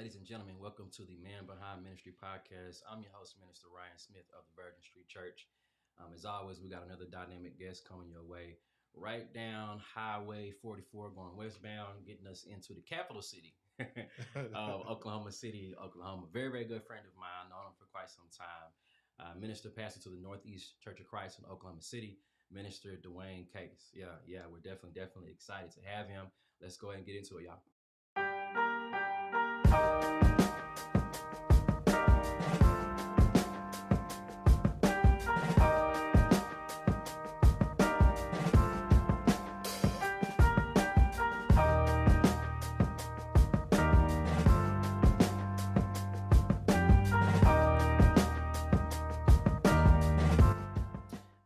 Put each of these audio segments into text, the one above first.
Ladies and gentlemen, welcome to the Man Behind Ministry podcast. I'm your host, Minister Ryan Smith of the Virgin Street Church. As always, we got another dynamic guest coming your way right down Highway 44 going westbound, getting us into the capital city of Oklahoma City, Oklahoma. Very, very good friend of mine, known him for quite some time. Minister pastor to the Northeast Church of Christ in Oklahoma City, Minister Dwayne Case. Yeah, we're definitely excited to have him. Let's go ahead and get into it, y'all.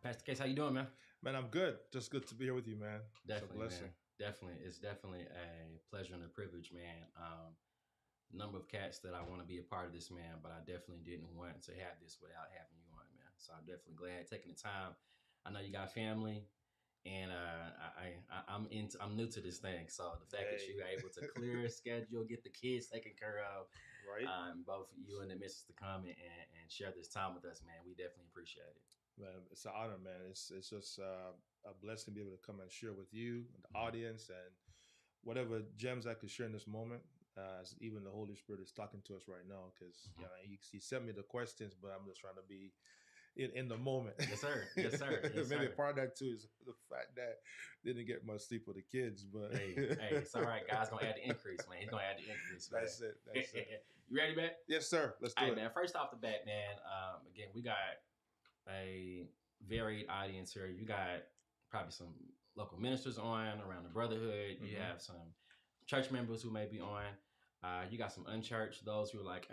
Pastor Case, how you doing, man? Man, I'm good. Just good to be here with you, man. Definitely, man. Definitely. It's definitely a pleasure and a privilege, man. Number of cats that I want to be a part of this, man, but I definitely didn't want to have this without having you on, man. So I'm definitely glad taking the time. I know you got family, and I'm new to this thing. So the fact that you're able to clear a schedule, get the kids taken care of, right? Both you and the missus to come and share this time with us, man. We definitely appreciate it. Man, it's an honor, man. It's just a blessing to be able to come and share with you, the audience, and whatever gems I could share in this moment. As even the Holy Spirit is talking to us right now, because he sent me the questions, but I'm just trying to be in the moment. Yes, sir. Yes, sir. Yes, Maybe sir. part of that too is the fact that didn't get much sleep with the kids, but hey, it's all right. God's gonna add the increase, man. He's gonna add the increase. Man. That's it. You ready, man? Yes, sir. Let's do it, man. First off the bat, man. Again, we got a varied audience here. You got probably some local ministers on around the brotherhood. You have some church members who may be on. You got some unchurched, those who are like,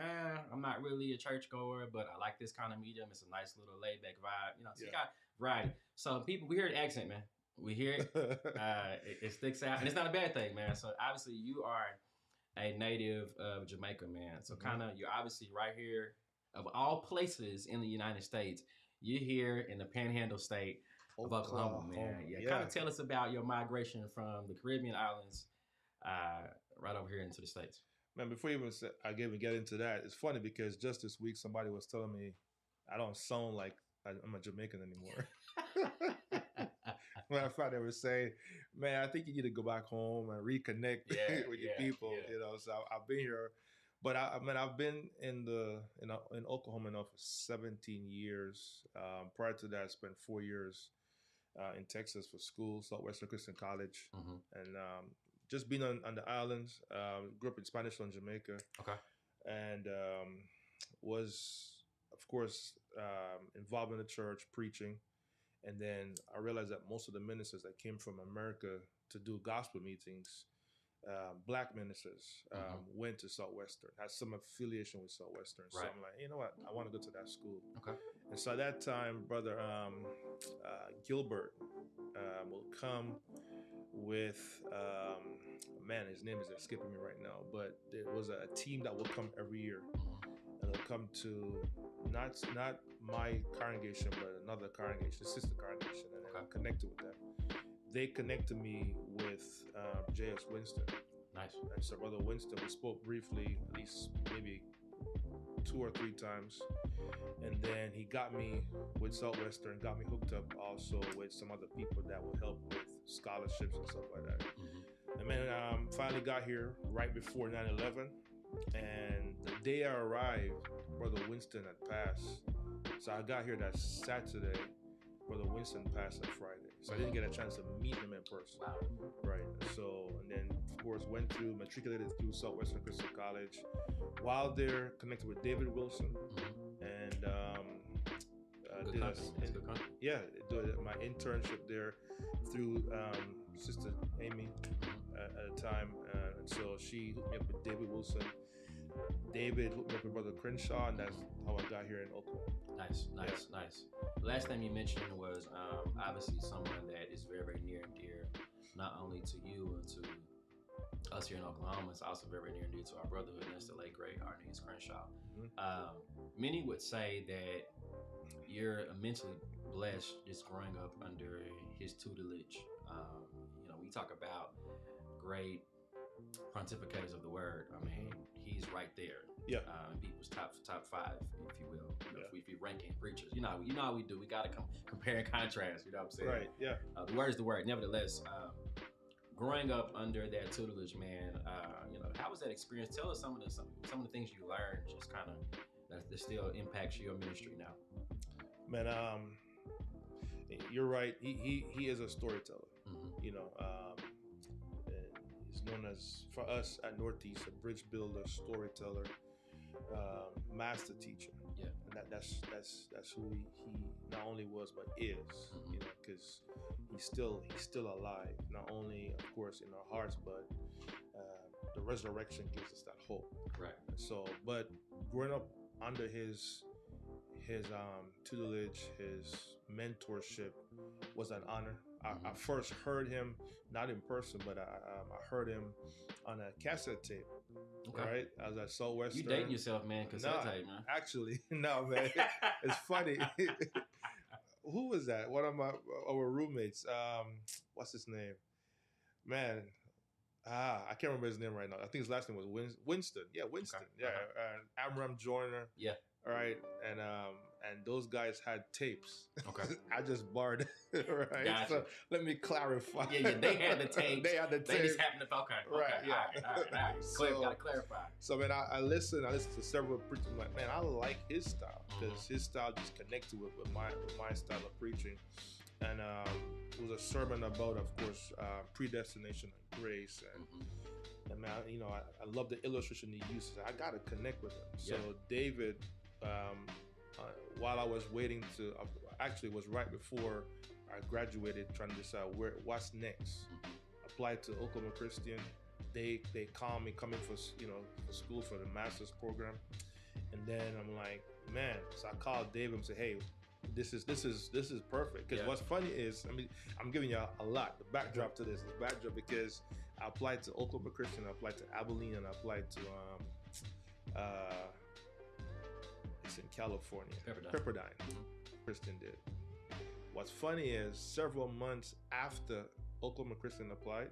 I'm not really a churchgoer, but I like this kind of medium. It's a nice little laid back vibe. So you got variety. So people, we hear the accent, man. We hear it. It sticks out. And it's not a bad thing, man. So obviously you are a native of Jamaica, man. So kind of, you're obviously right here, of all places in the United States, you're here in the Panhandle state of Oklahoma, man. Yeah. Kind of tell us about your migration from the Caribbean islands right over here into the States. Man, before I even get into that, it's funny because just this week somebody was telling me I don't sound like I'm a Jamaican anymore. Matter of fact, they were saying, man, I think you need to go back home and reconnect with your people. So I've been here. But I've been in Oklahoma now for 17 years. Prior to that, I spent 4 years in Texas for school, Southwestern Christian College, and just being on the islands. Grew up in Spanish on Jamaica. Okay. And was, of course, involved in the church, preaching. And then I realized that most of the ministers that came from America to do gospel meetings, black ministers, went to Southwestern, had some affiliation with Southwestern. So I'm like, you know what? I want to go to that school. Okay. And so at that time, Brother Gilbert will come with, man, his name is escaping me right now, but there was a team that will come every year. And they'll come to not my congregation, but another congregation, sister congregation, and then I'm connected with them. They connected me with J.S. Winston. Nice. And so Brother Winston, we spoke briefly, at least maybe 2 or 3 times. And then he got me with Southwestern, got me hooked up also with some other people that would help with scholarships and stuff like that. And then finally got here right before 9/11. And the day I arrived, Brother Winston had passed. So I got here that Saturday. Brother Winston passed on Friday. So I didn't get a chance to meet him in person. Wow. Right. So, and then, of course, matriculated through Southwestern Christian College. While there, connected with David Wilson. And good company. Yeah, did my internship there through Sister Amy at the time. And so she hooked me up with David Wilson. David hooked me up with Brother Crenshaw, and that's how I got here in Oklahoma. Nice. The last thing you mentioned was obviously someone that is very, very near and dear, not only to you and to us here in Oklahoma, it's also very near and dear to our brotherhood, and that's the late, great Arnelious Crenshaw. Many would say that you're immensely blessed just growing up under his tutelage. We talk about great pontificators of the word. I mean, he's right there. Yeah. People's top five, if you will. If you're ranking preachers, you know how we do. We got to compare and contrast. You know what I'm saying? Right. Yeah. The word is the word. Nevertheless, growing up under that tutelage, man, how was that experience? Tell us some of the things you learned, just kind of that still impacts your ministry now. Man, you're right. He is a storyteller. Mm-hmm. He's known as, for us at Northeast, a bridge builder, storyteller, master teacher. Yeah, and that's who he not only was but is. Mm-hmm. Because he's still alive. Not only, of course, in our hearts, but the resurrection gives us that hope. Right. So, but growing up under his tutelage, his mentorship was an honor. I first heard him, not in person, but I heard him on a cassette tape. Okay. Right? I was at Southwestern. You dating yourself, man. Cassette tape, man. Actually, no, man. It's funny. Who was that? One of our roommates. What's his name? Man. I can't remember his name right now. I think his last name was Winston. Yeah, Winston. Okay. Yeah, Amram Joyner. Yeah. All right, and those guys had tapes. Okay. I just borrowed it, right? Gotcha. So let me clarify. Yeah, they had the tapes. They had the tapes. They just happened to, okay. Right, yeah. All right. Gotta clarify. So, man, I listened to several preachers. I'm like, man, I like his style, because his style just connected with my style of preaching. And it was a sermon about, of course, predestination and grace. And man, I love the illustration he uses. I got to connect with him. So David, while I was waiting to, actually it was right before I graduated, trying to decide what's next. Applied to Oklahoma Christian. They called me coming for school for the master's program. And then I'm like, man, so I called David and said, hey, this is perfect. Because what's funny is, I'm giving you a lot. The backdrop to this, because I applied to Oklahoma Christian, I applied to Abilene, and I applied to it's in California, Pepperdine. Christian did. What's funny is, several months after Oklahoma Christian applied,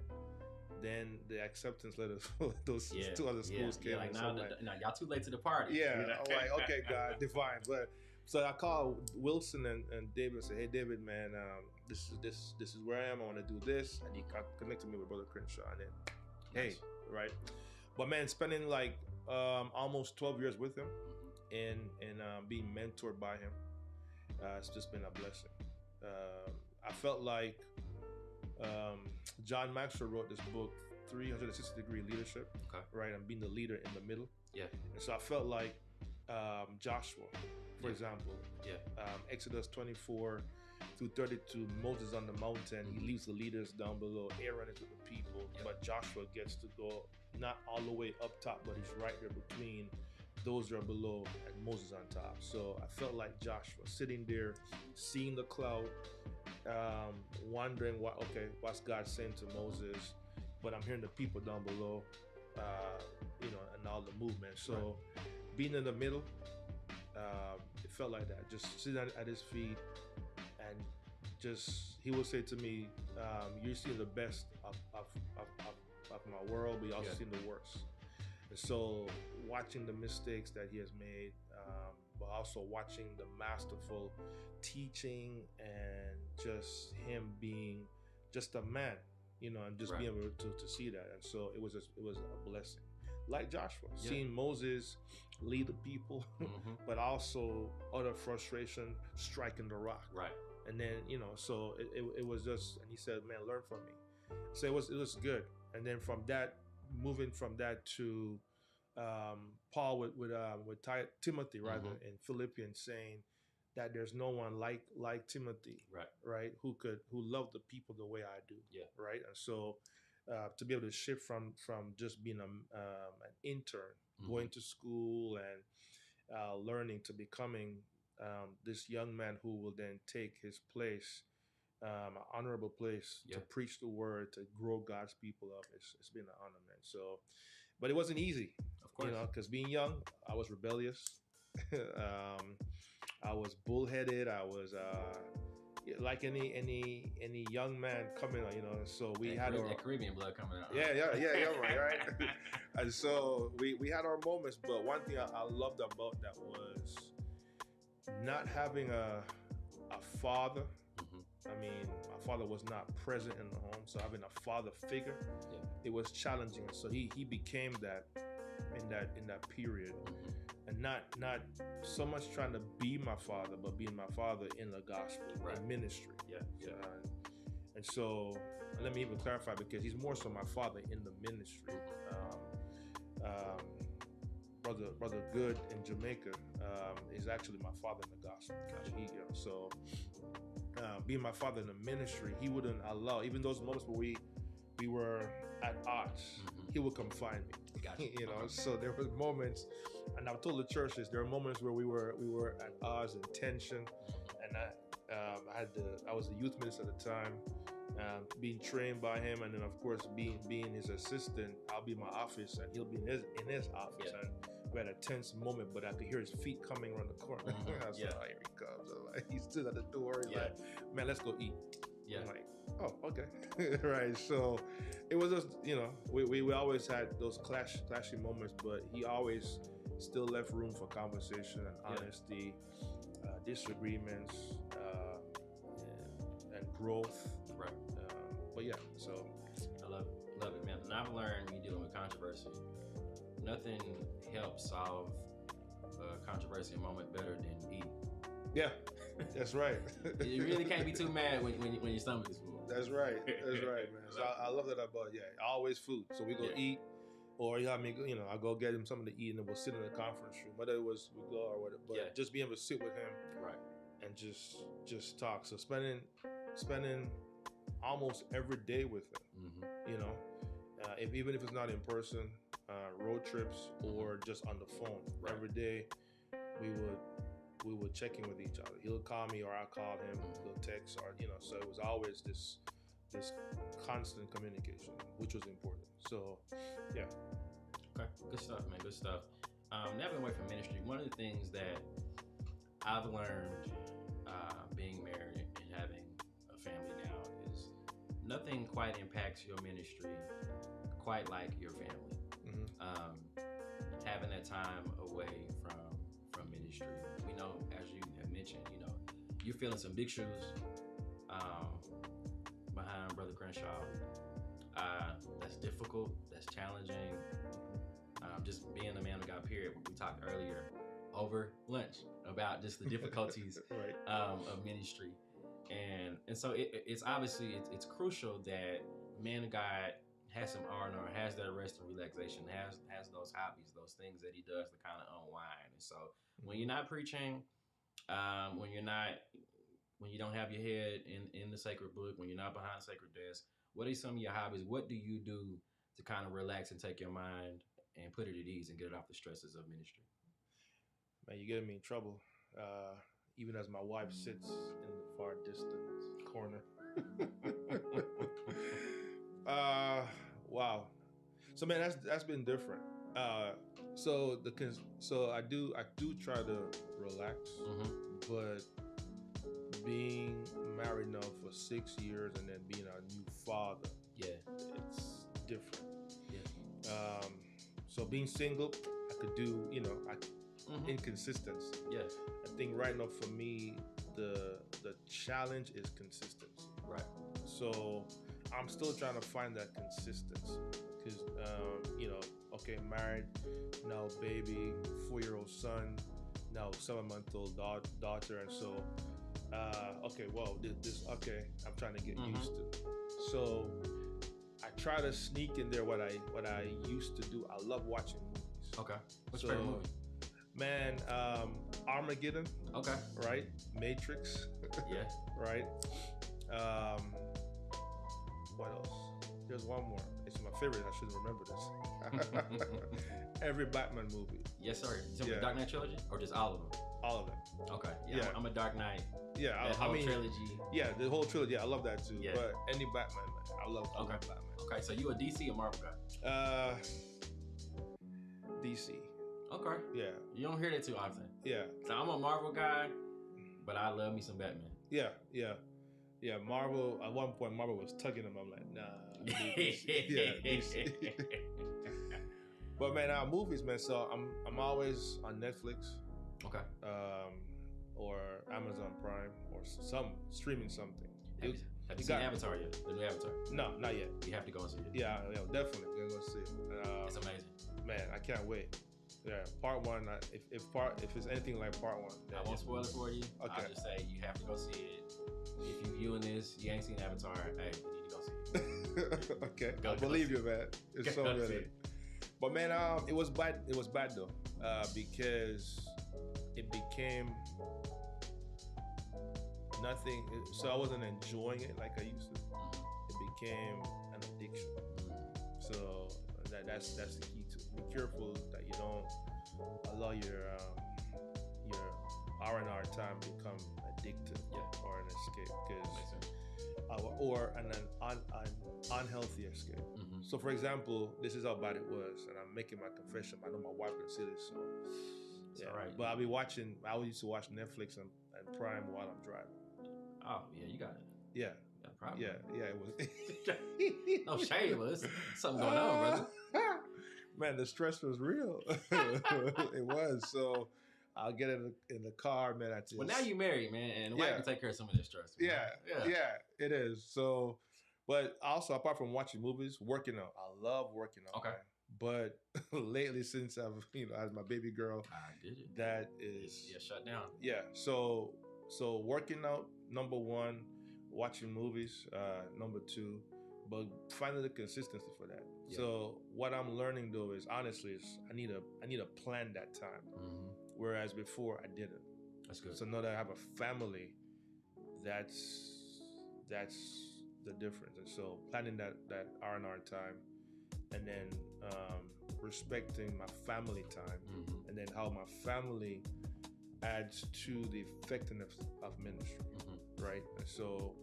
then the acceptance letters for those two other schools came. Like, now y'all too late to the party. Yeah, I'm like, okay, God, divine. But so I called Wilson and David and said, hey, David, man, this is where I am. I want to do this. And he connected me with Brother Crenshaw. And then, hey, right. But man, spending like almost 12 years with him and being mentored by him, it's just been a blessing. I felt like John Maxwell wrote this book, 360-Degree Leadership, right? And being the leader in the middle. Yeah. And so I felt like Joshua, for example, Exodus 24 through 32, Moses on the mountain, he leaves the leaders down below, Aaron is with the people, but Joshua gets to go not all the way up top, but he's right there between those who are below and Moses on top. So I felt like Joshua sitting there, seeing the cloud, wondering what's God saying to Moses, but I'm hearing the people down below, and all the movement. So being in the middle, it felt like that. Just sitting at his feet, and just he would say to me, "You're seeing the best of my world, but you're also seeing the worst." And so, watching the mistakes that he has made, but also watching the masterful teaching and just him being just a man, and just being able to see that. And so it was a blessing. Like Joshua, seeing Moses lead the people, but also utter frustration, striking the rock. Right. And then, so it was just, and he said, man, learn from me. So it was good. And then from that, moving from that to Paul with Timothy, rather, in Philippians, saying that there's no one like Timothy, right? Who loved the people the way I do, right? And so to be able to shift from just being an intern, going to school and learning, to becoming this young man who will then take his place, an honorable place, to preach the word, to grow God's people up. It's been an honor, man. So, but it wasn't easy, of course, because being young, I was rebellious. I was bullheaded. I was, like any young man coming on, so we had our Caribbean blood coming out. right. And so we had our moments, but one thing I loved about that was not having a father. I mean, my father was not present in the home, so having a father figure, it was challenging. So he became that in that period, and not so much trying to be my father, but being my father in the gospel, in ministry. And so let me even clarify, because he's more so my father in the ministry. Brother Good in Jamaica is actually my father in the gospel. So being my father in the ministry, he wouldn't allow, even those moments where we were at odds, he would come find me. So there were moments, and I've told the churches, there were moments where we were at odds and tension, and I was a youth minister at the time, being trained by him, and then of course being his assistant. I'll be in my office and he'll be in his office, and we had a tense moment, but I could hear his feet coming around the corner. I was like, oh, here he comes. He stood at the door. He's like, man, let's go eat. I'm like, oh, okay. Right. So it was just, we always had those clashy moments, but he always still left room for conversation and honesty, disagreements, and growth. Right. But yeah, so I love it, man. And I've learned when you're dealing with controversy, nothing helps solve a controversial moment better than eat. Yeah, that's right. You really can't be too mad when your stomach is full. That's right, man. So I love that about always food. So we go eat, or I go get him something to eat, and then we'll sit in the conference room, whether it was we go or whatever. But just being able to sit with him, and just talk. So spending almost every day with him. Even if it's not in person, road trips or just on the phone. Every day we would check in with each other. He'll call me or I'll call him. He'll text, or so it was always this constant communication, which was important. So yeah. Okay, good stuff, man. Good stuff. Never away from ministry. One of the things that I've learned being married and having a family now is nothing quite impacts your ministry quite like your family. Having that time away from ministry. We know, as you have mentioned, you're feeling some big shoes behind Brother Crenshaw. That's difficult. That's challenging. Just being a man of God, period. We talked earlier over lunch about just the difficulties of ministry. And so it's obviously it's crucial that man of God has some R&R, has that rest and relaxation, has those hobbies, those things that he does to kind of unwind. And so when you're not preaching, when you don't have your head in the sacred book, when you're not behind the sacred desk, what are some of your hobbies? What do you do to kind of relax and take your mind and put it at ease and get it off the stresses of ministry? Man, you're getting me in trouble. Even as my wife sits in the far distant corner. Wow. So man, that's been different. So I do try to relax, but being married now for 6 years and then being a new father, it's different. So being single, I could do, inconsistency. I think right now for me, the challenge is consistency. Right. So I'm still trying to find that consistency because, married, now baby, 4-year-old son, now 7-month-old daughter. And so, I'm trying to get used to. So I try to sneak in there what I used to do. I love watching movies. Okay. What's your favorite movie? Man, Armageddon. Okay. Right? Matrix. Yeah. Right? What else? There's one more. It's my favorite. I should remember this. Every Batman movie. Yes, sir. So the Dark Knight trilogy, or just all of them? All of them. Okay. Yeah. I'm a Dark Knight. Yeah. That whole trilogy. Yeah, the whole trilogy. I love that too. Yeah. But any Batman, man, I love Batman. Okay. So you a DC or Marvel guy? DC. Okay. Yeah. You don't hear that too often. Yeah. So I'm a Marvel guy, but I love me some Batman. Yeah. Yeah, Marvel. At one point, Marvel was tugging him. I'm like, nah. DC. But man, movies, man. So I'm always on Netflix. Okay. Or Amazon Prime or some streaming something. Have you seen Avatar yet? The new Avatar? No, not yet. You have to go and see it. Yeah, definitely gonna go see it. It's amazing. Man, I can't wait. Yeah, part one. If it's anything like part one, I won't spoil it for you. Okay. I'll just say you have to go see it. If you viewing this, you ain't seen Avatar. Hey, you need to go see it. Okay, I believe you, man. It's so good. But man, it was bad. It was bad though, because it became nothing. So I wasn't enjoying it like I used to. It became an addiction. So that's the key to it. Be careful that you don't allow your R&R time become addictive or an escape, or an unhealthy escape. So for example, this is how bad it was, and I'm making my confession. I know my wife can see this, so yeah. Right. But I used to watch Netflix and Prime while I'm driving. Oh yeah, you got it. Yeah. Probably. Yeah, it was. No shade, was something going on, brother. Man, the stress was real. It was. So I'll get in the car, man. Well, now you married, man, and the wife can take care of some of that stress. Man. Yeah, it is. So, but also apart from watching movies, working out. I love working out. Okay. Man. But lately, since I've had my baby girl, that is shut down. Yeah. So working out, number one. Watching movies, number two, but finding the consistency for that. Yeah. So what I'm learning though is honestly I need to plan that time, whereas before I didn't. That's good. So now that I have a family, that's the difference. And so planning that R&R time, and then respecting my family time, and then how my family adds to the effectiveness of ministry. Right. So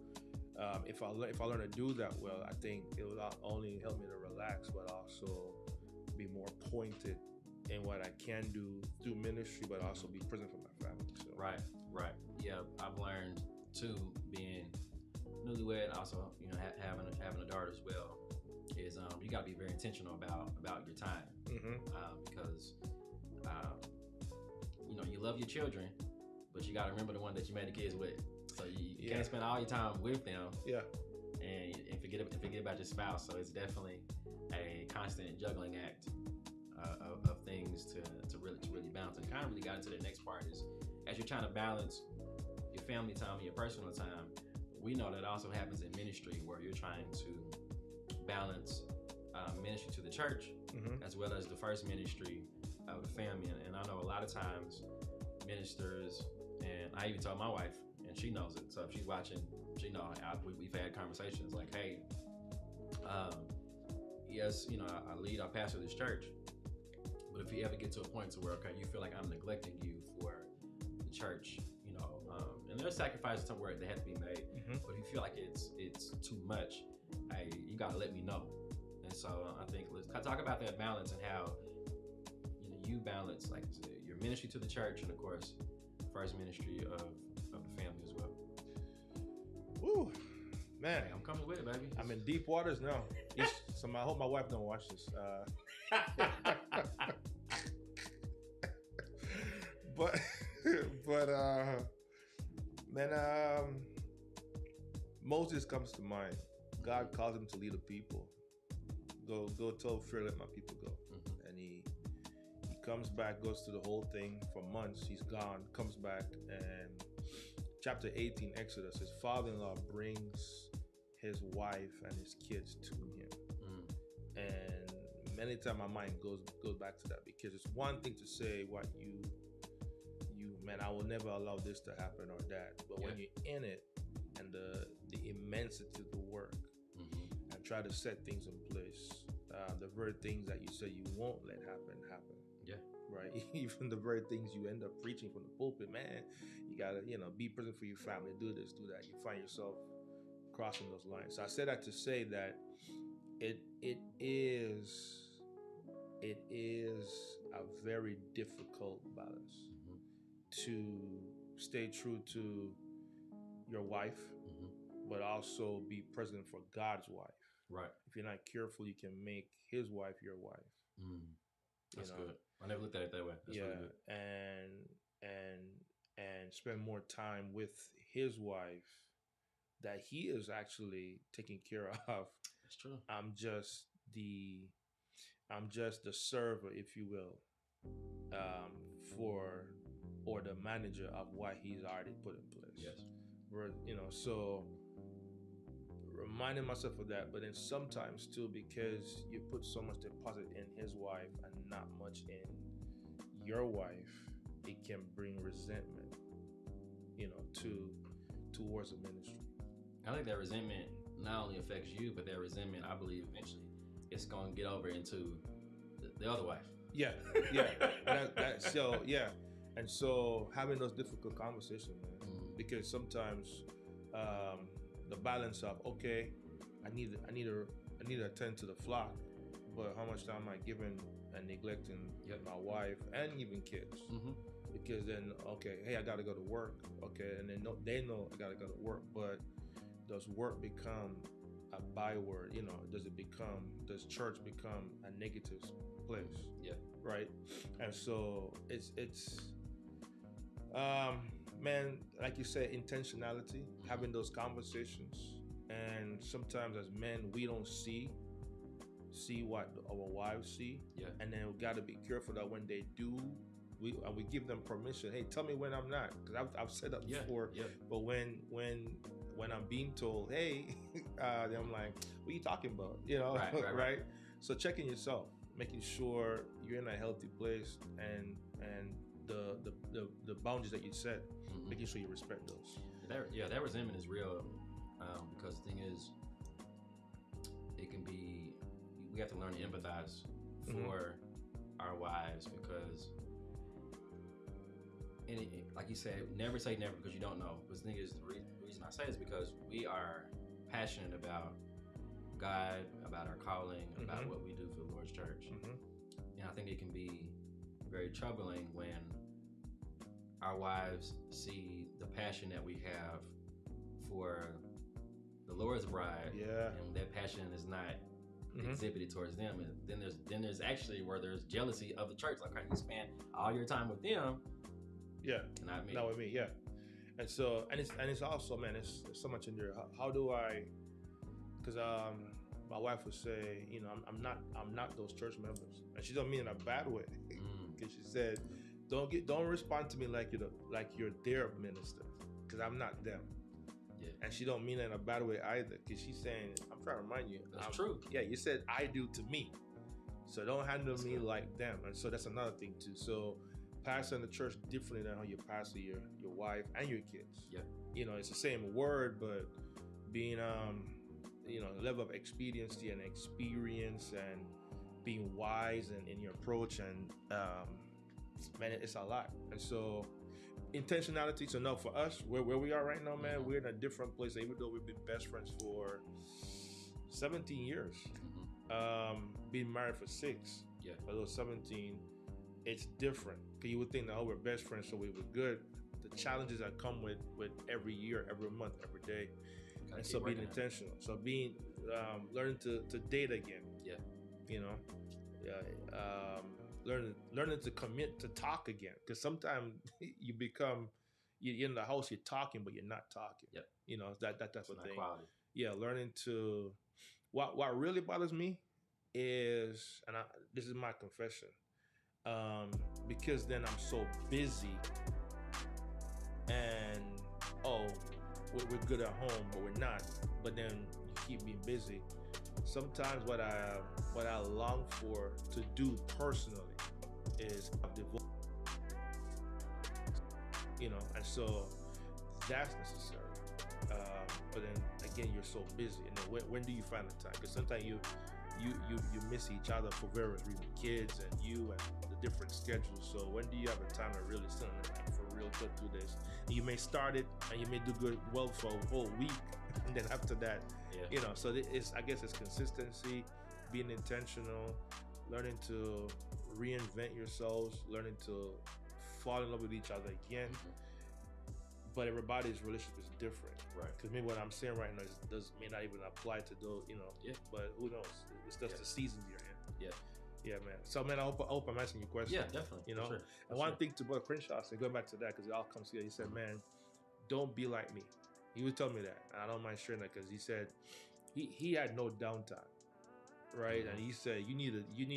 if I learn to do that well, I think it will not only help me to relax, but also be more pointed in what I can do through ministry, but also be present for my family. So. Right. Yeah, I've learned too, being newlywed, also having a daughter as well, is you got to be very intentional about your time, because you love your children, but you got to remember the one that you made the kids with. So you can't spend all your time with them, and forget about your spouse. So it's definitely a constant juggling act of things to really balance. And kind of really got into the next part is, as you're trying to balance your family time and your personal time, we know that also happens in ministry, where you're trying to balance ministry to the church, as well as the first ministry of the family. And I know a lot of times ministers, and I even told my wife, and she knows it. So if she's watching, she knows. We've had conversations like, hey, yes, I lead, I pastor this church, but if you ever get to a point to where, okay, you feel like I'm neglecting you for the church, and there's sacrifices somewhere that have to be made, but if you feel like it's too much, hey, you gotta let me know. And so I think let's talk about that balance and how you balance, like your ministry to the church, and of course, first ministry of the family as well. Woo, man! Hey, I'm coming with it, baby. I'm in deep waters now. So I hope my wife don't watch this. But man, Moses comes to mind. God calls him to lead a people. Go tell Pharaoh, let my people go. And he comes back, goes through the whole thing for months. He's gone, comes back, and chapter 18, Exodus, his father-in-law brings his wife and his kids to him. And many times my mind goes back to that, because it's one thing to say what you man, I will never allow this to happen or that. But when you're in it, and the immensity of the work, and try to set things in place, the very things that you say you won't let happen. Yeah. Right. Even the very things you end up preaching from the pulpit, man, you gotta, be present for your family, do this, do that. You find yourself crossing those lines. So I said that to say that it is a very difficult balance to stay true to your wife, but also be present for God's wife. Right. If you're not careful, you can make his wife your wife. That's good. I never looked at it that way. That's really good. And spend more time with his wife that he is actually taking care of. That's true. I'm just the server, if you will, or the manager of what he's already put in place. Yes. So reminding myself of that, but then sometimes too, because you put so much deposit in his wife and not much in your wife, it can bring resentment, towards the ministry. I think that resentment not only affects you, but that resentment, I believe, eventually it's gonna get over into the other wife. Yeah. And so having those difficult conversations, man, because sometimes the balance of, okay, I need to attend to the flock, but how much time am I giving and neglecting my wife and even kids? Because then, okay, hey, I gotta go to work, okay, and then they know I gotta go to work, but does work become a byword? Does church become a negative place? Yeah. Right. And so it's man, like you said, intentionality, having those conversations. And sometimes as men, we don't see what our wives see. Yeah. And then we got to be careful that when they do, we give them permission. Hey, tell me when I'm not, because I've said that before. Yeah. But when I'm being told, hey, then I'm like, what are you talking about? Right? So checking yourself, making sure you're in a healthy place, and the boundaries that you set, making sure you respect those. That resentment is real, because the thing is, it can be, we have to learn to empathize for our wives, because, and like you said, never say never, because you don't know. Because the thing is, the reason I say is because we are passionate about God, about our calling, about what we do for the Lord's church. And I think it can be very troubling when our wives see the passion that we have for the Lord's bride, and that passion is not exhibited towards them. And then there's actually where there's jealousy of the church. Like, you spend all your time with them, not me. Not with me, And so, and it's also, man, it's so much in there. How do I? Because my wife would say, I'm not those church members, and she don't mean in a bad way. Because she said, don't respond to me like you're their minister, because I'm not them. Yeah. And she don't mean it in a bad way either, because she's saying, I'm trying to remind you, that's true. Yeah, you said I do to me, so don't handle me like them. And so that's another thing too. So pastoring the church differently than how you pastor your wife and your kids. Yeah. It's the same word, but being level of expediency and experience and being wise in your approach, and man, it's a lot. And so intentionality. So no, for us, where we are right now, man, we're in a different place. Even though we've been best friends for 17 years, being married for 6, for those 17, it's different. Because you would think that, we're best friends, so we were good. The challenges that come with every year, every month, every day. And so being intentional. So being learning to date again. Learning to commit to talk again. Because sometimes you become, you're in the house, you're talking, but you're not talking. That type of thing. Quality. Learning to, what really bothers me is, and this is my confession, because then I'm so busy, and we're good at home, but we're not. But then you keep being busy. Sometimes what I long for to do personally is devote, and so that's necessary. But then again, you're so busy, and then when do you find the time? Because sometimes you miss each other for various reasons, kids and you and the different schedules. So when do you have the time to really sit and for real good through this? And you may start it and you may do well for a whole week, and then after that, so I guess it's consistency, being intentional, learning to reinvent yourselves, learning to fall in love with each other again, but everybody's relationship is different. Right. Because maybe what I'm saying right now may not even apply to those, Yeah. But who knows? It's just the seasons you're in. Yeah. Yeah, man. So, man, I hope I'm answering your question. Yeah, definitely. For sure. And one thing to Brother Crenshaw said, going back to that, because it all comes together, he said, man, don't be like me. He would tell me that. And I don't mind sharing that because he said he had no downtime, right? And he said, you need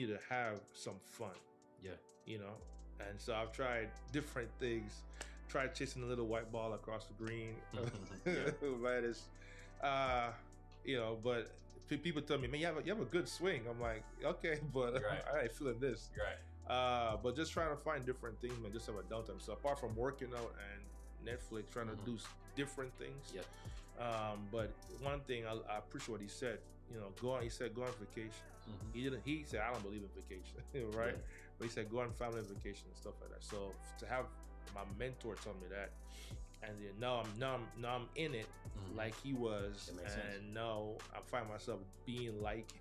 to have some fun. Yeah. And so I've tried different things. Tried chasing a little white ball across the green. Right? But people tell me, man, you have a good swing. I'm like, okay, but I ain't feeling this. Right. But just trying to find different things, man, just have a downtime. So apart from working out and Netflix, trying to do different things. Yeah. But one thing I appreciate what he said. Go on vacation. He said, I don't believe in vacation, right? Yeah. But he said, go on family vacation and stuff like that. So to have my mentor tell me that, and then now I'm in it like he was, and sense. now I find myself being like,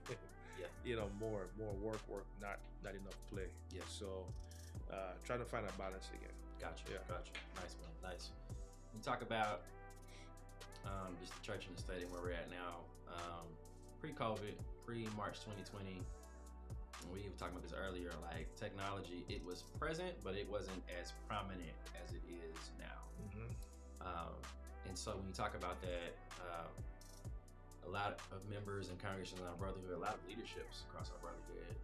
more work, not enough play. Yeah. So trying to find a balance again. Gotcha. Nice, man. Nice. We talk about just the church and the state and where we're at now. Pre-COVID, pre-March 2020. And we were talking about this earlier, like technology, it was present, but it wasn't as prominent as it is now. And so when you talk about that, a lot of members and congregations in our brotherhood, a lot of leaderships across our brotherhood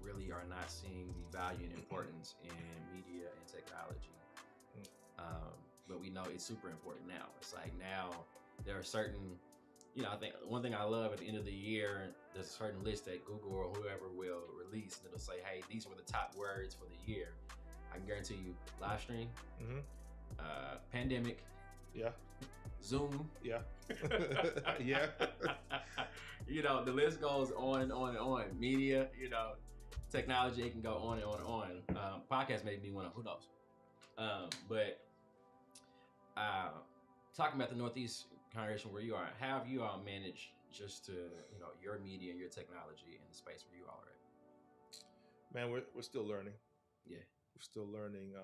really are not seeing the value and importance in media and technology. But we know it's super important now. It's like now there are certain, I think one thing I love at the end of the year, there's a certain list that Google or whoever will release, and it'll say, hey, these were the top words for the year. I can guarantee you, live stream, pandemic, Zoom, yeah. The list goes on and on and on. Media, technology, it can go on and on and on. Podcast made me want to, who knows? But talking about the Northeast congregation where you are, how have you all managed just to, your media and your technology in the space where you all are at? Man, we're still learning. Yeah. We're still learning.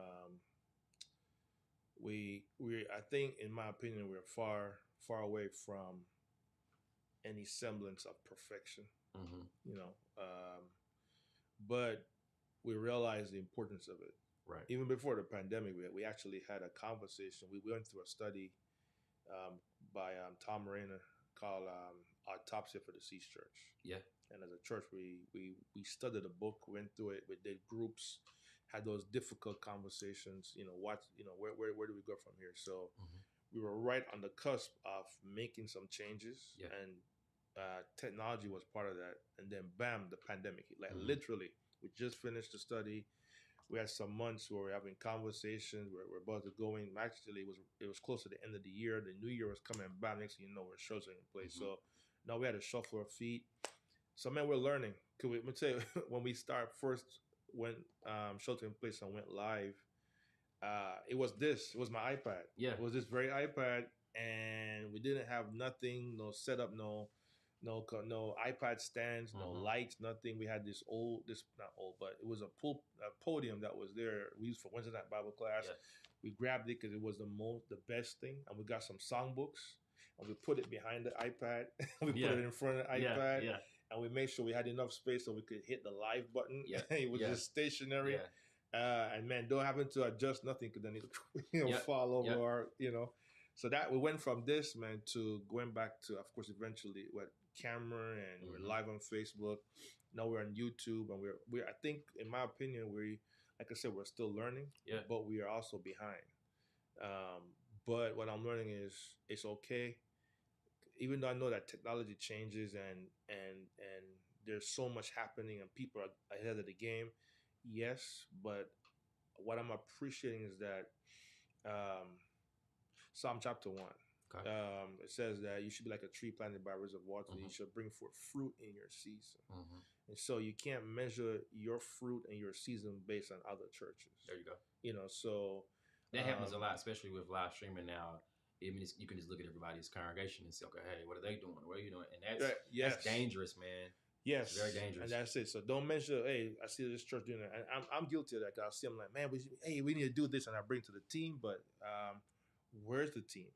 I think, in my opinion, we're far away from any semblance of perfection. But we realize the importance of it. Right. Even before the pandemic, we actually had a conversation. We went through a study by Tom Morena called Autopsy for the Deceased Church. Yeah. And as a church, we studied a book, went through it, we did groups, had those difficult conversations, where do we go from here? So we were right on the cusp of making some changes, and technology was part of that. And then bam, the pandemic, literally, we just finished the study. We had some months where we're having conversations. We're about to go in. Actually, it was close to the end of the year. The new year was coming. Bam! Next thing you know, we're sheltering in place. So now we had to shuffle our feet. So man, we're learning. Let me tell you, when we when sheltering in place and went live, it was my iPad. Yeah, it was this very iPad, and we didn't have nothing, no setup, no iPad stands, no lights, nothing. We had not old, but it was a podium that was there. We used for Wednesday night Bible class. Yeah. We grabbed it because it was the best thing, and we got some songbooks, and we put it behind the iPad. We put it in front of the iPad, and we made sure we had enough space so we could hit the live button. Yeah. It was just stationary, and man, don't having to adjust nothing because then it fall over or So that we went from this, man, to going back to, of course, eventually camera, and we're live on Facebook. Now we're on YouTube, and we're I think, in my opinion, like I said, we're still learning, but we are also behind. But what I'm learning is it's okay, even though I know that technology changes and there's so much happening and people are ahead of the game. Yes, but what I'm appreciating is that Psalm chapter 1. Okay. It says that you should be like a tree planted by rivers of water. You should bring forth fruit in your season. And so you can't measure your fruit and your season based on other churches. There you go. So that happens a lot, especially with live streaming now. I mean, you can just look at everybody's congregation and say, okay, hey, what are they doing? What are you doing? And that's dangerous, man. Yes, it's very dangerous. And that's it. So don't mention, hey, I see this church doing that. And I'm guilty of that. Cause I see, I'm like, man, we need to do this, and I bring it to the team. But where's the team?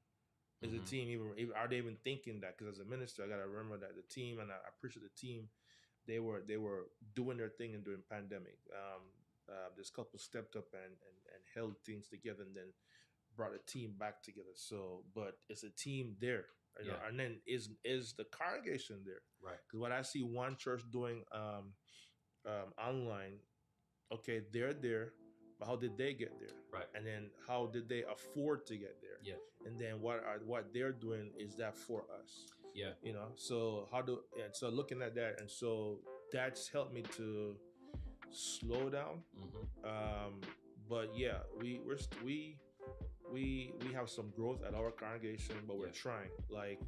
Is the team even are they even thinking that? Because as a minister, I gotta remember that the team, and I appreciate the team. They were doing their thing during pandemic. This couple stepped up and held things together, and then brought a team back together. So, but it's a team there, you know, and then is the congregation there, right? Because what I see one church doing online, okay, they're there, but how did they get there, right? And then how did they afford to get there, And then what they're doing is that for us, you know. So so looking at that, and so that's helped me to slow down. But yeah, we have some growth at our congregation, but we're trying. Like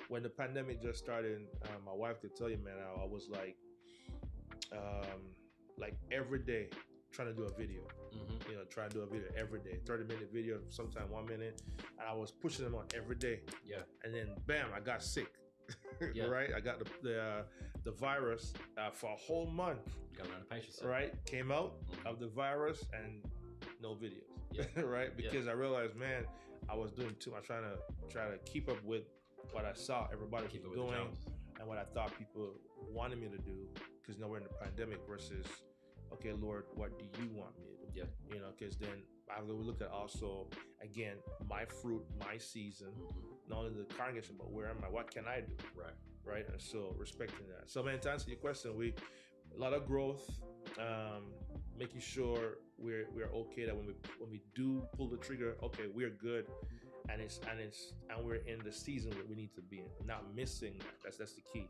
when the pandemic just started, my wife could tell you, man, I was like every day trying to do a video. You know, trying to do a video every day, 30-minute video, sometime 1 minute, and I was pushing them on every day. And then bam, I got sick. Right, I got the virus for a whole month. You gotta learn the patience. Right, came out of the virus and no videos. Right, because I realized, man, I was doing too much, trying to keep up with what I saw everybody was doing and what I thought people wanted me to do. Because now we're in the pandemic versus, okay, Lord, what do you want me to do? You know, because then I will look at also, again, my fruit, my season, not only the congregation, but where am I? What can I do? Right. And so respecting that. So, man, to answer your question, a lot of growth, making sure we're okay, that when we do pull the trigger, okay, we're good, and we're in the season where we need to be in, not missing that. That's the key.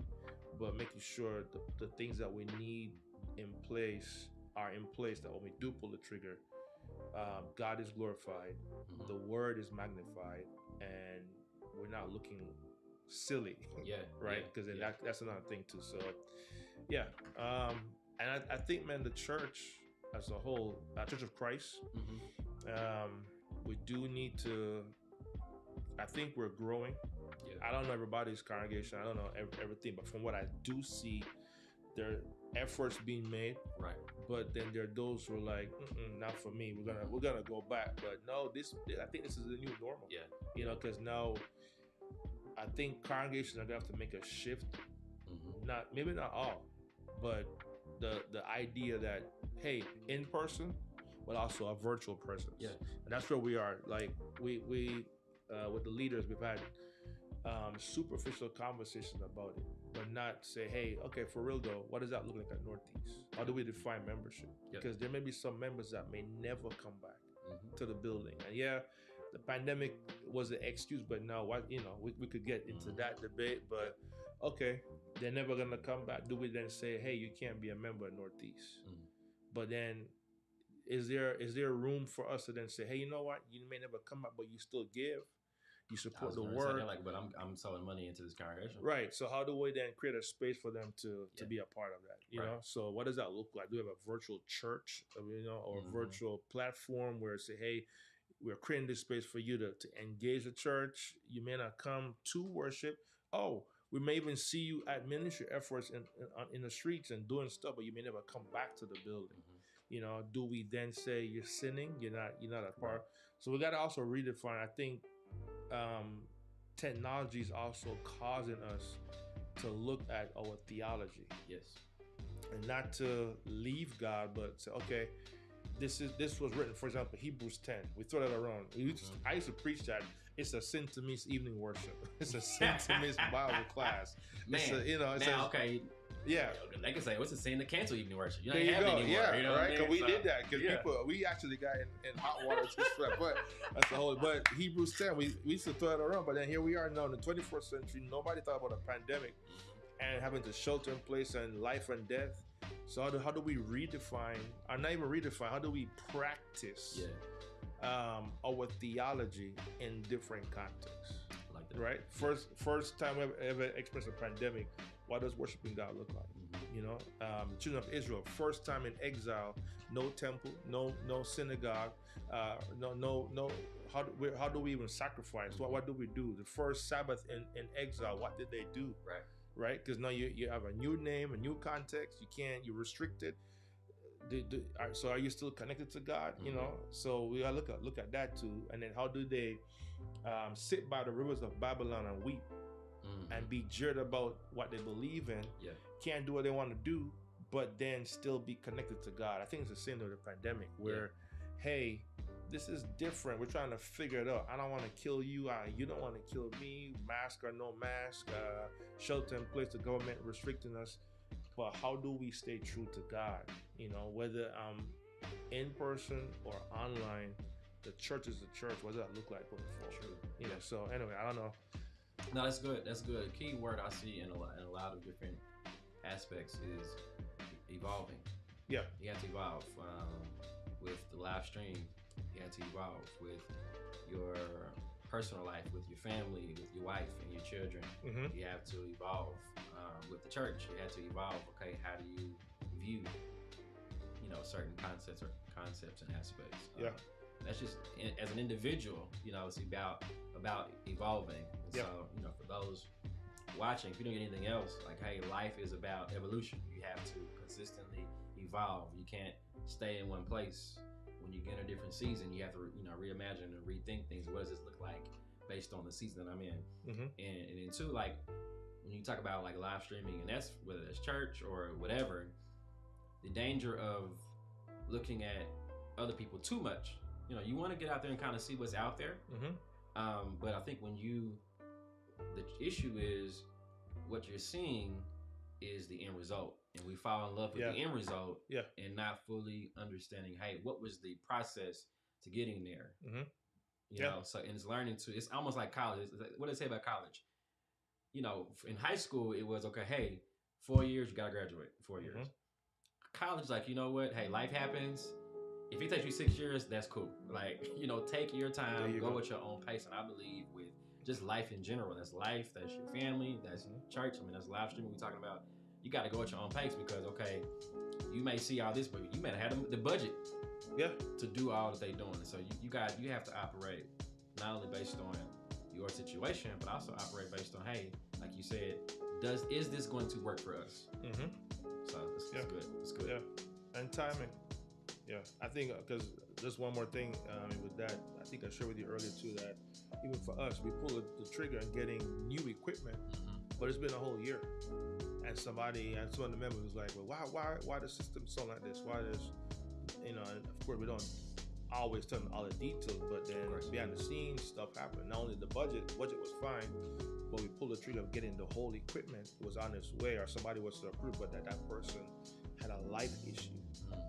But making sure the things that we need in place are in place, that when we do pull the trigger, God is glorified, the word is magnified, and we're not looking silly. Right, because that's another thing too. So and I think, man, the church as a whole, Church of Christ, we do need to, I think we're growing. I don't know everybody's congregation, I don't know everything, but from what I do see, there are efforts being made, but then there are those who are like, not for me, we're gonna go back. But no, I think this is the new normal. You know, because now I think congregations are gonna have to make a shift. Maybe not all, but the idea that, hey, in person, but also a virtual presence. And that's where we are. Like we with the leaders, we've had superficial conversation about it, but not say, hey, okay, for real though, what does that look like at Northeast? How do we define membership? Because there may be some members that may never come back to the building. And the pandemic was an excuse, but now we could get into that debate. But okay, they're never gonna come back. Do we then say, hey, you can't be a member at Northeast? But then is there room for us to then say, hey, you know what, you may never come back, but you still give, you support the work, but I'm selling money into this congregation, right? So how do we then create a space for them to be a part of that, you know? So what does that look like? Do we have a virtual church, or a virtual platform where say, hey, we're creating this space for you to engage the church? You may not come to worship. We may even see you at ministry efforts in the streets and doing stuff, but you may never come back to the building. You know, do we then say you're sinning? You're not a part. So we got to also redefine. I think technology is also causing us to look at our theology. And not to leave God, but say, okay, this was written, for example, Hebrews 10. We throw that around. I used to preach that. It's a sin to miss evening worship. It's a sin to miss Bible class. Man, okay. Yeah. They can say, what's the sin to cancel evening worship? You there you go. Anymore, you know right. Because we did that. Because we actually got in hot water just for that. But that's the whole. But Hebrews 10, we used to throw it around. But then here we are now in the 21st century. Nobody thought about a pandemic and having to shelter in place and life and death. So how do we redefine, or not even redefine, how do we practice our theology in different contexts? Like that. Right? First time we ever experienced a pandemic, what does worshiping God look like? You know, the children of Israel, first time in exile, no temple, no synagogue, no. How do we even sacrifice? What do we do? The first Sabbath in exile, what did they do? right? Because now you have a new name, a new context. You're restricted. So are you still connected to God? You know, so we gotta look at that too. And then how do they sit by the rivers of Babylon and weep and be jeered about what they believe in? Yeah. Can't do what they want to do, but then still be connected to God. I think it's the same with the pandemic, where, hey, this is different. We're trying to figure it out. I don't want to kill you. You don't want to kill me. Mask or no mask, shelter in place. The government restricting us. But how do we stay true to God? You know, whether in person or online, the church is the church. What does that look like going forward? True. You know, so anyway, I don't know. No, that's good. That's good. A key word I see in a lot of different aspects is evolving. Yeah. You have to evolve with the live stream. You have to evolve with your personal life, with your family, with your wife and your children. You have to evolve with the church. You have to evolve. Okay, how do you view, you know, certain concepts and aspects? That's just as an individual. You know, it's about evolving. And so, you know, for those watching, if you don't get anything else, like, hey, life is about evolution. You have to consistently evolve. You can't stay in one place. When you get in a different season, you have to, you know, reimagine and rethink things. What does this look like based on the season that I'm in? And then too, like, when you talk about like live streaming, and that's whether it's church or whatever, the danger of looking at other people too much. You know, you want to get out there and kind of see what's out there. But I think the issue is what you're seeing is the end result. And we fall in love with the end result and not fully understanding, hey, what was the process to getting there? You know, so, and it's learning to, it's almost like college. What do they say about college? You know, in high school, it was, okay, hey, 4 years, you got to graduate, 4 years. College, like, you know what? Hey, life happens. If it takes you 6 years, that's cool. Like, you know, take your time, go at your own pace. And I believe with just life in general, that's life, that's your family, that's church. I mean, that's live streaming we're talking about. You got to go at your own pace because, okay, you may see all this, but you may have had the budget to do all that they're doing. So you have to operate not only based on your situation, but also operate based on, hey, like you said, is this going to work for us? So it's good. It's good. Yeah, and timing. Yeah, I think because just one more thing with that, I think I shared with you earlier too that even for us, we pulled the trigger on getting new equipment, but it's been a whole year. And some of the members was like, well, why the system so like this? Why does, you know, and of course we don't always tell them all the details, but then behind the scenes stuff happened. Not only the budget was fine, but we pulled the trigger of getting the whole equipment was on its way, or somebody was to approve, but that person had a life issue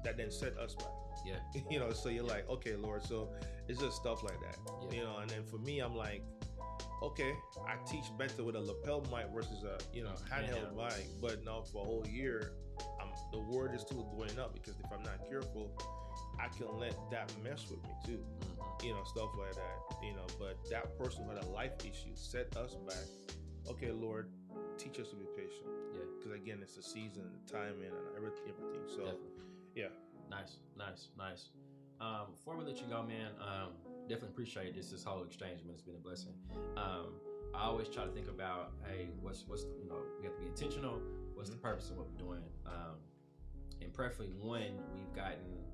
that then set us back. You know, so you're like, okay, Lord, so it's just stuff like that. You know, and then for me, I'm like, okay, I teach better with a lapel mic versus a, you know, handheld mic, but now for a whole year, the word is still going up because if I'm not careful, I can let that mess with me too. You know, stuff like that, you know, but that person who had a life issue set us back. Okay, Lord, teach us to be patient. Because again, it's the season, the timing, and everything. So, Nice. Before we let you go, man, definitely appreciate this whole exchange, man. It's been a blessing. I always try to think about, hey, what's you know, we have to be intentional. What's the purpose of what we're doing? And preferably when we've gotten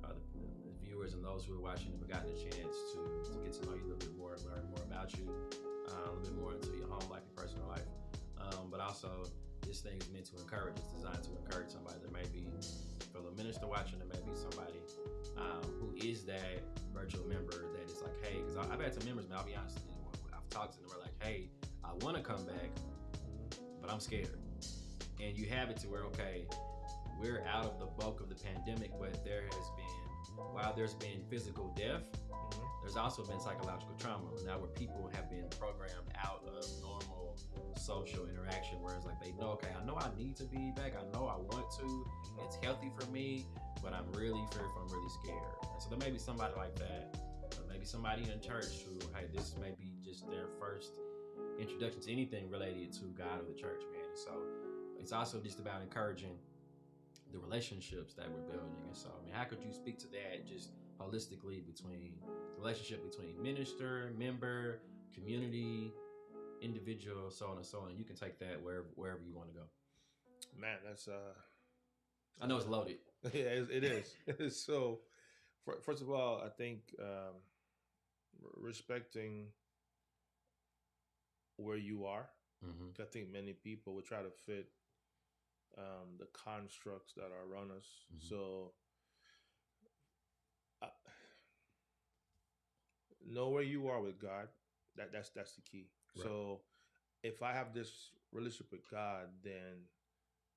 the viewers and those who are watching, have gotten a chance to get to know you a little bit more, learn more about you, a little bit more into your home life, your personal life. But also, this thing is meant to encourage. It's designed to encourage somebody. There may be a fellow minister watching. There may be somebody who is that virtual member that is like, hey, because I've had some members, man, I'll be honest, you know, I've talked to them, they're like, hey, I want to come back, but I'm scared. And you have it to where, okay, we're out of the bulk of the pandemic, but while there's been physical death, there's also been psychological trauma. Now where people have been programmed out of normal social interaction, whereas like they know, okay, I know I need to be back, I know I want to, it's healthy for me, but I'm really fearful, I'm really scared. And so there may be somebody like that, or maybe somebody in church who, hey, this may be just their first introduction to anything related to God or the church, man. And so it's also just about encouraging the relationships that we're building. And so, I mean, how could you speak to that just holistically between the relationship between minister, member, community, individual, so on and so on. You can take that wherever you want to go. Man, that's I know it's loaded. Yeah, it is. So, first of all, I think respecting where you are. I think many people would try to fit the constructs that are around us. So, know where you are with God. That's the key. Right. So, if I have this relationship with God, then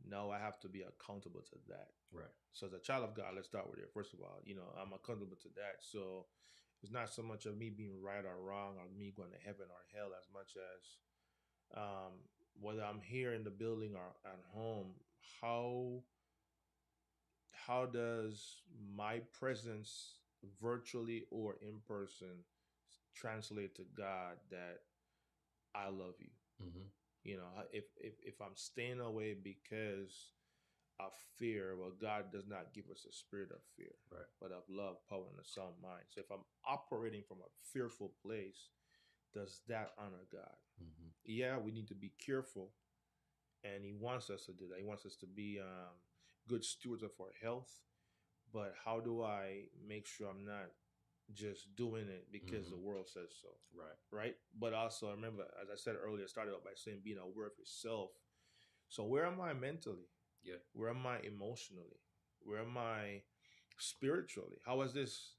now I have to be accountable to that. Right. So as a child of God, let's start with it. First of all, I'm accountable to that. So it's not so much of me being right or wrong or me going to heaven or hell as much as whether I'm here in the building or at home, how does my presence virtually or in person translate to God that I love you? If I'm staying away because of fear, well, God does not give us a spirit of fear, right, but of love, power, and a sound mind. So if I'm operating from a fearful place, does that honor God? Yeah, we need to be careful, and He wants us to do that. He wants us to be good stewards of our health, but how do I make sure I'm not just doing it because the world says so? Right. But also, remember, as I said earlier, I started out by saying being aware of yourself. So where am I mentally? Yeah. Where am I emotionally? Where am I spiritually? How has this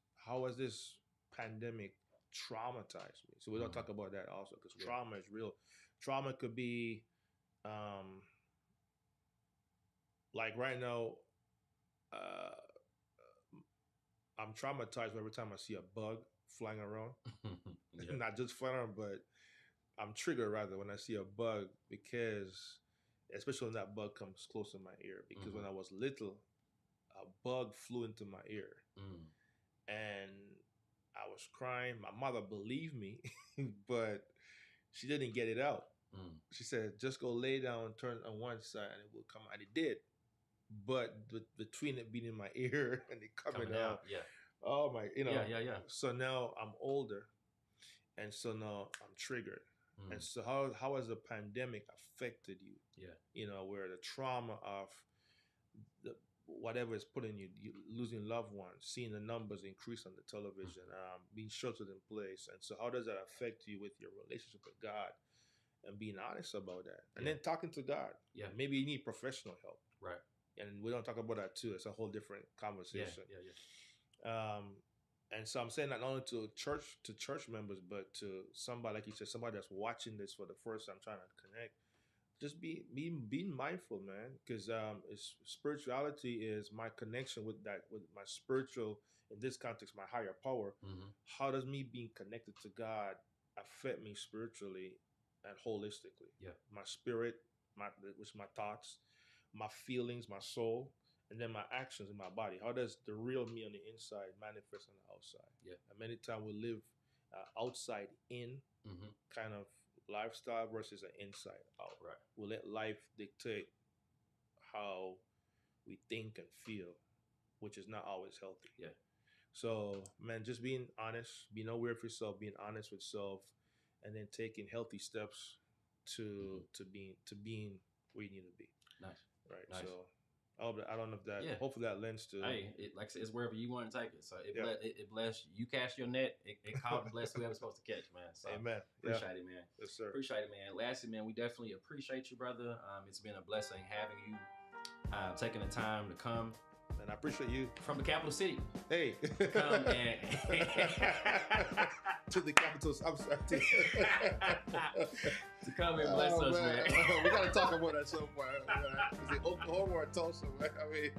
pandemic traumatized me? So we don't talk about that also, because trauma is real. Trauma could be like right now, I'm traumatized every time I see a bug flying around. Not just flying around, but I'm triggered rather when I see a bug, because especially when that bug comes close to my ear. Because when I was little, a bug flew into my ear. And I was crying. My mother believed me, but she didn't get it out. She said, just go lay down, turn on one side, and it will come out. And it did. But between it being in my ear and it coming out, oh my, yeah. So now I'm older, and so now I'm triggered. And so how has the pandemic affected you? Where the trauma of whatever is putting you losing loved ones, seeing the numbers increase on the television, being sheltered in place. And so how does that affect you with your relationship with God, and being honest about that? And then talking to God. Maybe you need professional help. Right. And we don't talk about that too. It's a whole different conversation. And so I'm saying that not only to church members, but to somebody, like you said, somebody that's watching this for the first time, trying to connect. Just being mindful, man, because spirituality is my connection with my spiritual, in this context, my higher power. How does me being connected to God affect me spiritually and holistically? My spirit, my thoughts, my feelings, my soul, and then my actions in my body. How does the real me on the inside manifest on the outside? And many times we live outside in kind of lifestyle versus an inside out. Right. We let life dictate how we think and feel, which is not always healthy. So, man, just being honest, being aware of yourself, being honest with self, and then taking healthy steps to being where you need to be. Nice. Right. Nice. So I don't know if that. Hopefully that lends to. Hey, like I said, it's wherever you want to take it. So it bless you. Cast your net. It called and bless whoever's supposed to catch, man. So amen. Appreciate it, man. Yes, sir. Appreciate it, man. Lastly, man, we definitely appreciate you, brother. It's been a blessing having you, taking the time to come. And I appreciate you from the capital city. Hey, come and to the capital. I'm sorry. To come and bless us, man. We gotta talk about that some point. Is it Oklahoma or Tulsa? Man? I mean,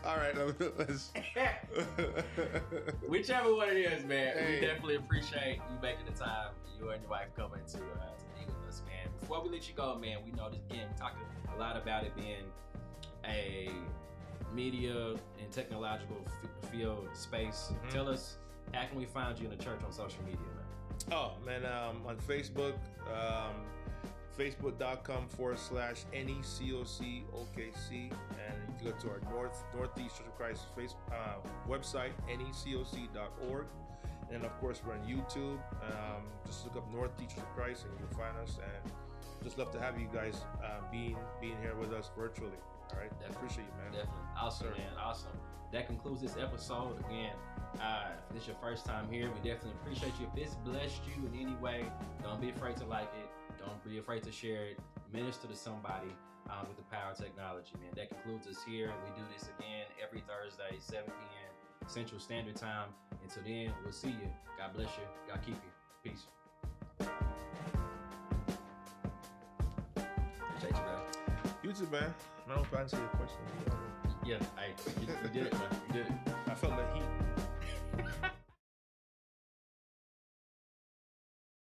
all right. Let's. Whichever one it is, man. Hey. We definitely appreciate you making the time. You and your wife coming to be with us, man. Before we let you go, man, we know this again. We talked a lot about it being a media and technological field space. Tell us, how can we find you in the church on social media, man? Oh, man, on Facebook, facebook.com/NECOCOKC, and you can go to our Northeast Church of Christ website, necoc.org, And of course, we're on YouTube. Just look up North Teachers of Christ and you'll find us. And just love to have you guys being here with us virtually. All right, I appreciate you, man. Definitely, awesome, man, awesome. That concludes this episode. Again, if this is your first time here, we definitely appreciate you. If this blessed you in any way, don't be afraid to like it. Don't be afraid to share it. Minister to somebody with the power of technology, man. That concludes us here. We do this again every Thursday, 7 p.m. Central Standard Time. Until then, we'll see you. God bless you. God keep you. Peace. Appreciate you, bro. You too, man. I don't know if I answered your question. Yeah, hey, you did it, man. You did it. I felt the heat.